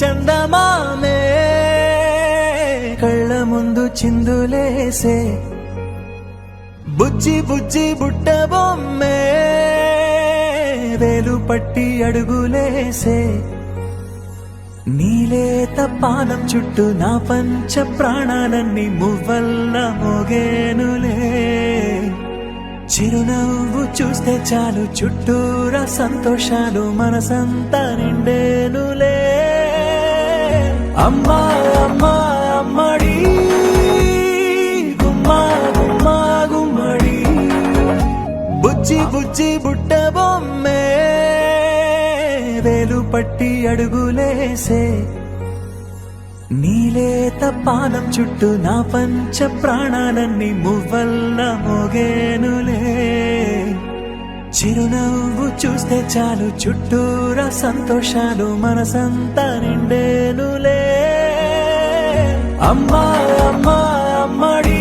చందమామే కళ్ళ ముందు చిందులేసే బుజ్జి బుజ్జి బుట్ట బొమ్మే వేలు పట్టి అడుగులేసే నీలేత పానం చుట్టూ నా పంచ ప్రాణాలన్నీ మువ్వల్ల మోగేనులే చిరునవ్వు చూస్తే చాలు చుట్టూరా సంతోషాలు మనసంతా నిండేనులే అమ్మా అమ్మా అమ్మడి గుమ్మా గుమ్మా గుమ్మడి బుజ్జి బుజ్జి బుట్ట బొమ్మే వేలు పట్టి అడుగులేసే నీలేత పానం చుట్టూ నా పంచ ప్రాణాలన్నీ మువ్వల్ల మోగేనులే చిరునవ్వు చూస్తే చాలు చుట్టూరా సంతోషాలు మనసంతా నిండేనులే అమ్మా అమ్మా అమ్మడి